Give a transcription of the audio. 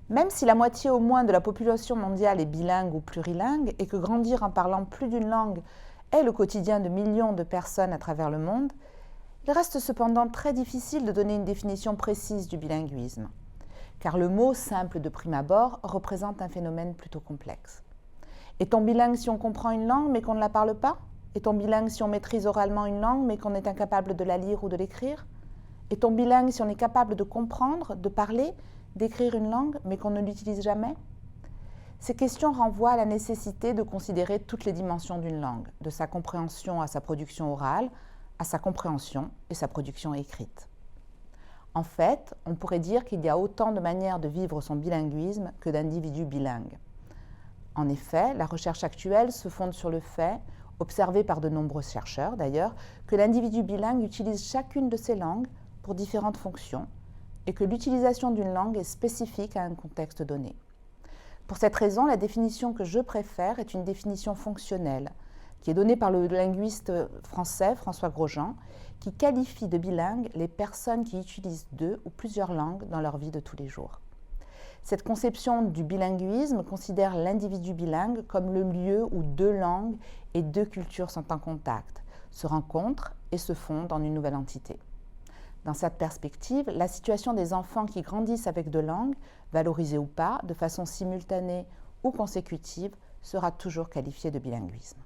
Même si la moitié au moins de la population mondiale est bilingue ou plurilingue et que grandir en parlant plus d'une langue est le quotidien de millions de personnes à travers le monde, il reste cependant très difficile de donner une définition précise du bilinguisme, car le mot simple de prime abord représente un phénomène plutôt complexe. Est-on bilingue si on comprend une langue mais qu'on ne la parle pas? Est-on bilingue si on maîtrise oralement une langue mais qu'on est incapable de la lire ou de l'écrire? Est-on bilingue si on est capable de comprendre, de parler, d'écrire une langue mais qu'on ne l'utilise jamais? Ces questions renvoient à la nécessité de considérer toutes les dimensions d'une langue, de sa compréhension à sa production orale, à sa compréhension et sa production écrite. En fait, on pourrait dire qu'il y a autant de manières de vivre son bilinguisme que d'individus bilingues. En effet, la recherche actuelle se fonde sur le fait, observé par de nombreux chercheurs d'ailleurs, que l'individu bilingue utilise chacune de ces langues pour différentes fonctions et que l'utilisation d'une langue est spécifique à un contexte donné. Pour cette raison, la définition que je préfère est une définition fonctionnelle, qui est donnée par le linguiste français François Grosjean, qui qualifie de bilingues les personnes qui utilisent 2 ou plusieurs langues dans leur vie de tous les jours. Cette conception du bilinguisme considère l'individu bilingue comme le lieu où 2 langues et 2 cultures sont en contact, se rencontrent et se fondent en une nouvelle entité. Dans cette perspective, la situation des enfants qui grandissent avec 2 langues, valorisées ou pas, de façon simultanée ou consécutive, sera toujours qualifiée de bilinguisme.